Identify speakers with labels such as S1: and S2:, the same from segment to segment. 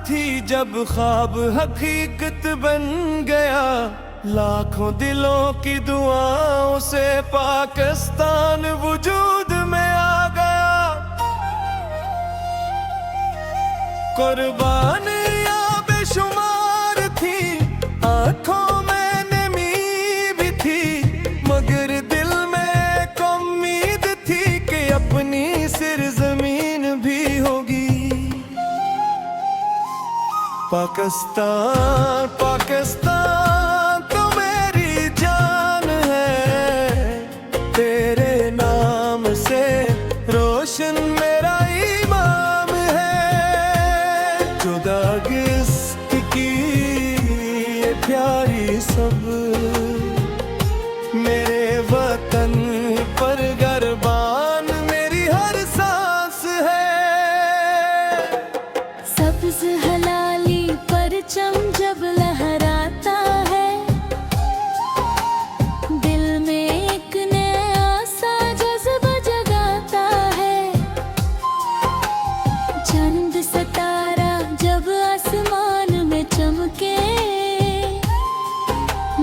S1: थी जब ख्वाब हकीकत बन गया, लाखों दिलों की दुआओं से पाकिस्तान वजूद में आ गया। कुर्बानियां बेशुमार थी, आंखों में नमी भी थी, मगर दिल में एक उम्मीद थी कि अपनी सरजमीन भी होगी। पाकिस्तान पाकिस्तान तो मेरी जान है, तेरे नाम से रोशन मेरा ईमान है। 14 अगस्त की ये प्यारी सब मेरे वतन पर कुर्बान मेरी हर सांस है।
S2: सब्ज हलाली परचम जब लहराता है, दिल में एक नया सा जज्बा जगाता है। चंद सितारा जब आसमान में चमके,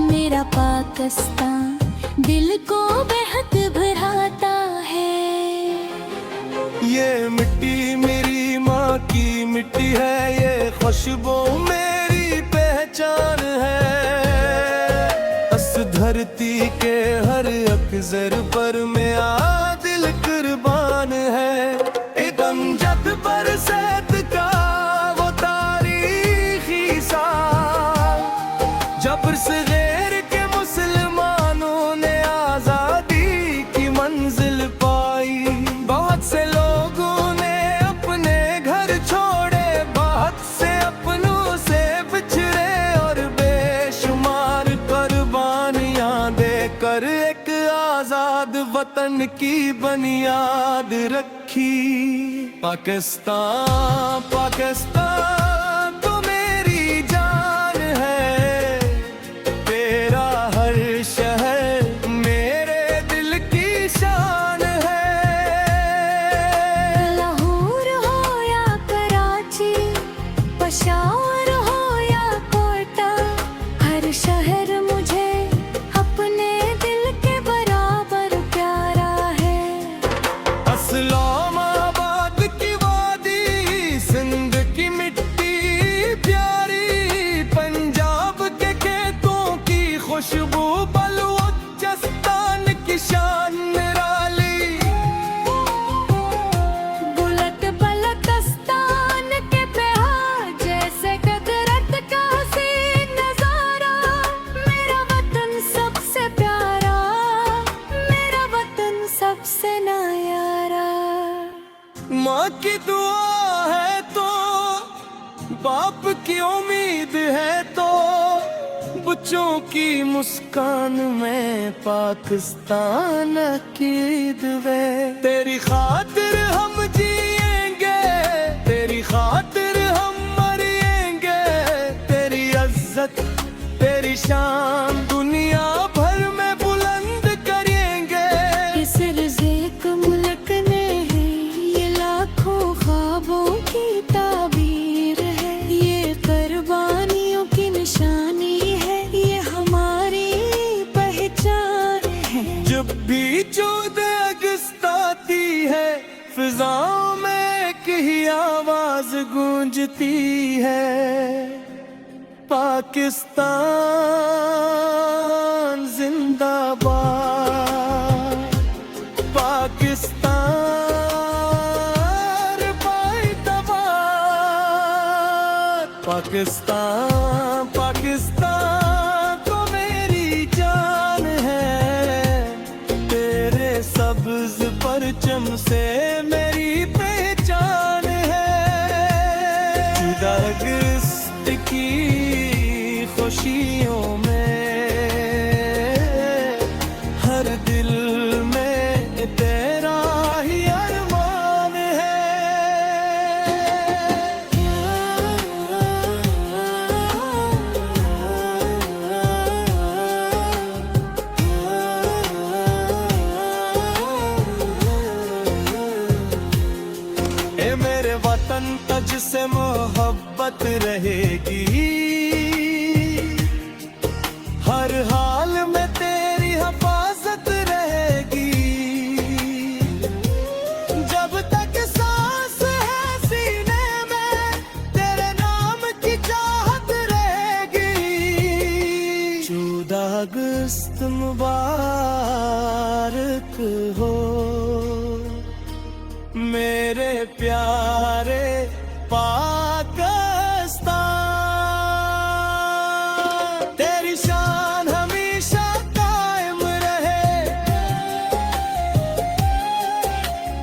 S2: मेरा पाकिस्तान दिल को बेहद भराता है।
S1: ये मिट्टी मेरी माँ की मिट्टी है, ये खुशबू मेरी पहचान है। इस धरती के हर अक्सर पर मेरा दिल कुर्बान है। एक अमजद बरसात का वो तारीखी साल, जब से गैर के मुसलमानों ने आजादी की मंजिल पाई। बहुत से लोगों ने अपने घर छोड़े, बहुत से अपनों से बिछड़े, और बेशुमार कुर्बानियां देकर एक आजाद वतन की बुनियाद रखी। पाकिस्तान पाकिस्तान तो मेरी जान है, तेरा हर शहर मेरे दिल की शान है।
S2: लाहौर हो या कराची, पेशावर हो या कोटा, हर शहर मुझे अपने दिल के बराबर प्यारा है।
S1: इस्लामाबाद की वादी, सिंध की मिट्टी प्यारी, पंजाब के खेतों की खुशबू, बलूचिस्तान की शान निराली,
S2: बुलट बलूचिस्तान के प्यार जैसे कुदरत का हसीन नजारा। मेरा वतन सबसे प्यारा, मेरा वतन सबसे नायारा।
S1: माँ की दुआ है तो, बाप की उम्मीद है तो, बच्चों की मुस्कान में पाकिस्तान अकीद वे। तेरी खातिर हम जिएंगे, तेरी खातिर हम मरेंगे, तेरी इज्जत तेरी शान दुनिया भर में बुलंद करेंगे।
S2: इस रिज़्क़ मुल्क ने है, ये लाखों ख्वाबों की ताबीर है। ये कुर्बानियों की निशानी है, ये हमारी पहचान है।
S1: जब भी 14 अगस्त आती है, फिजाओं में एक ही आवाज गूंजती है। पाकिस्तान जिंदाबाद, पाकिस्तान पाकिस्तान पाकिस्तान तो मेरी जान है, तेरे सब्ज परचम से मेरी पहचान है। 14 अगस्त की खुशियों में हर दिल में तेरा ही अरमान है। ए मेरे वतन जान तुझसे मोहब्बत रहेगी, हर हाल में तेरी हिफाजत रहेगी। जब तक सांस है सीने में तेरे नाम की चाहत रहेगी। 14 अगस्त मुबारक हो मेरे प्यारे पाकिस्तान। तेरी शान हमेशा कायम रहे,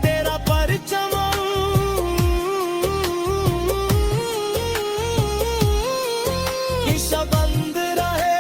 S1: तेरा परचम हमेशा बंद रहे।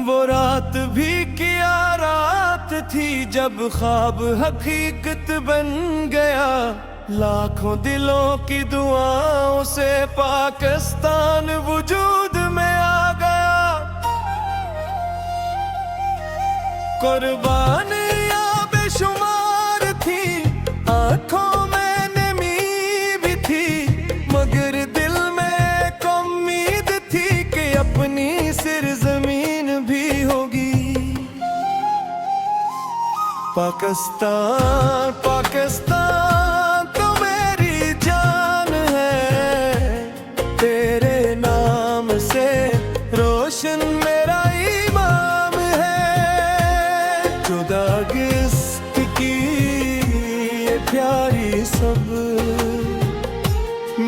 S1: वो रात भी क्या रात थी जब ख्वाब हकीकत बन गया। लाखों दिलों की दुआओं से पाकिस्तान वजूद में आ गया। कुर्बानियां बेशुमार थी, आंखों में नमी भी थी, मगर दिल में एक उम्मीद थी कि अपनी सिरजमीन भी होगी। पाकिस्तान पाकिस्तान तो मेरी जान है, तेरे नाम से रोशन मेरा ईमान है। 14 अगस्त की ये प्यारी सब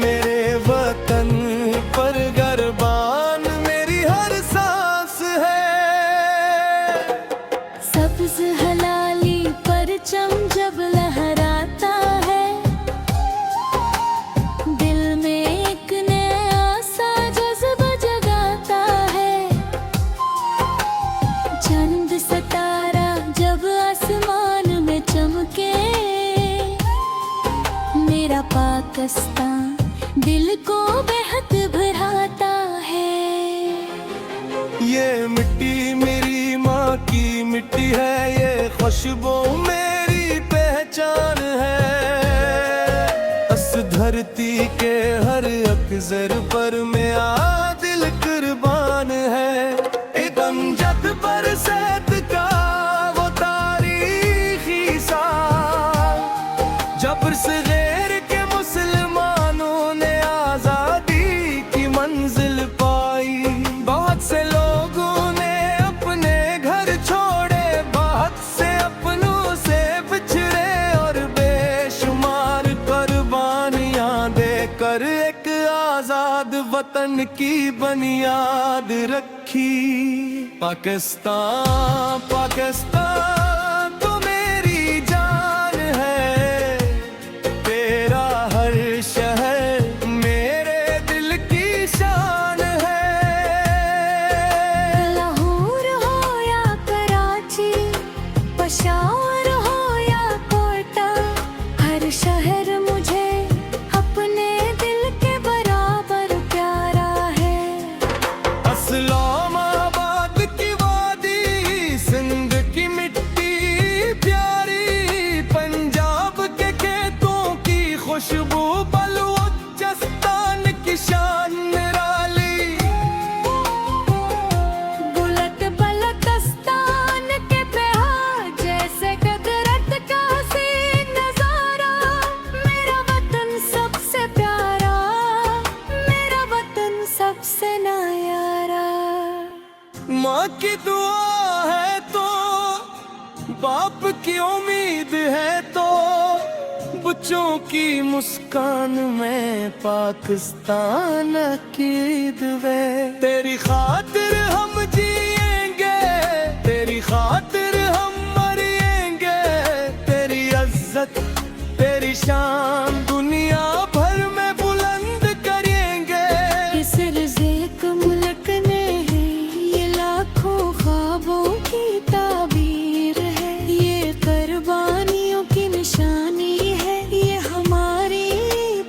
S1: मेरे वतन पर कुर्बान मेरी हर सांस है।
S2: सब्ज हलाली परचम जब लहराता है, दिल में एक नया सा जज्बा जगाता है। चंद सितारा जब आसमान में चमके, मेरा पाकिस्तान दिल को बेहद भराता है।
S1: ये मिट्टी मेरी माँ की मिट्टी है, ये खुशबू मेरी पहचान है। इस धरती के हर अक्सर पर मेरा दिल कुर्बान है। एक अमजद पर सैद का वो तारीखी साल, जब से गैर के मुसलमानों ने आजादी की मंजिल पाई। बहुत से लोगों ने अपने घर छोड़े, बहुत से अपनों से बिछड़े, और बेशुमार कुर्बानियां देकर एक आजाद वतन की बुनियाद रखी। पाकिस्तान पाकिस्तान तो मेरी जान है, तेरा हर शहर मेरे दिल की शान है।
S2: लाहौर हो या कराची, पेशावर हो या कोटा, हर शहर मुझे अपने दिल के बराबर प्यारा है। इस्लामाबाद की वादी, सिंध की मिट्टी प्यारी, पंजाब के खेतों की खुशबू, बलूचिस्तान की शान निराली। बुलट बलूचिस्तान के पहाड़ जैसे कुदरत का हसीन नजारा। मेरा वतन सबसे प्यारा, मेरा वतन सबसे नायारा।
S1: माँ की दुआ है तो, बाप की उम्मीद है तो, बच्चों की मुस्कान में पाकिस्तान अकीद वे। तेरी खातिर हम जिएंगे, तेरी खातिर हम मरेंगे, तेरी इज्जत तेरी शान दुनिया भर में बुलंद करेंगे।
S2: इस अर्ज़े को मुल्क ने है, ये लाखों ख्वाबों की ताबीर है। ये कुर्बानियों की निशानी है, ये हमारी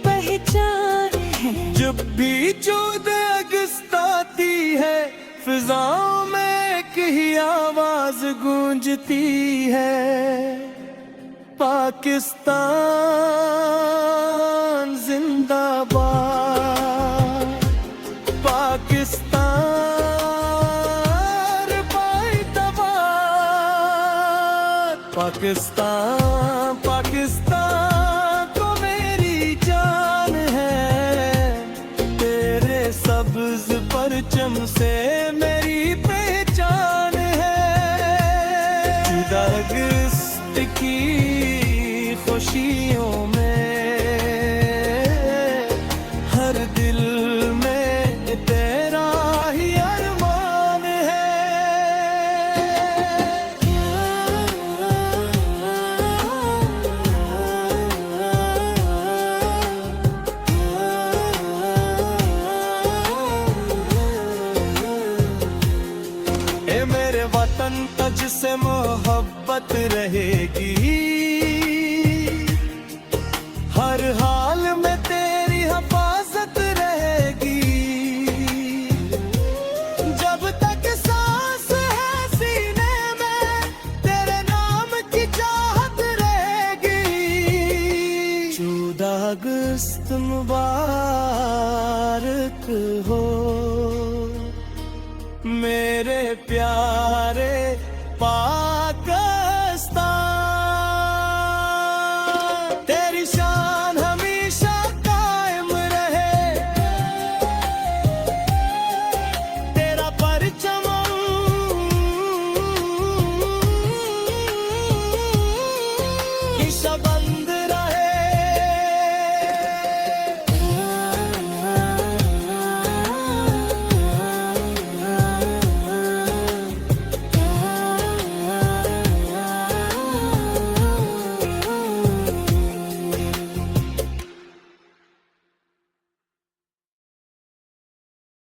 S2: पहचान है।
S1: जब भी 14 अगस्त आती है, फिजाओं में एक ही आवाज गूंजती है, पाकिस्तान जिंदाबाद, पाकिस्तान पाइताबाद। पाकिस्तान पाकिस्तान तो मेरी जान है, तेरे सब्ज परचम से मेरी पहचान है। 14 अगस्त की खुशियों में हर दिल में तेरा ही अरमान है। ए मेरे वतन तुझसे मोहब्बत रहेगी, हर हाल में तेरी हिफाजत रहेगी। जब तक सांस है सीने में, तेरे नाम की चाहत रहेगी। 14 अगस्त मुबारक हो मेरे प्यारे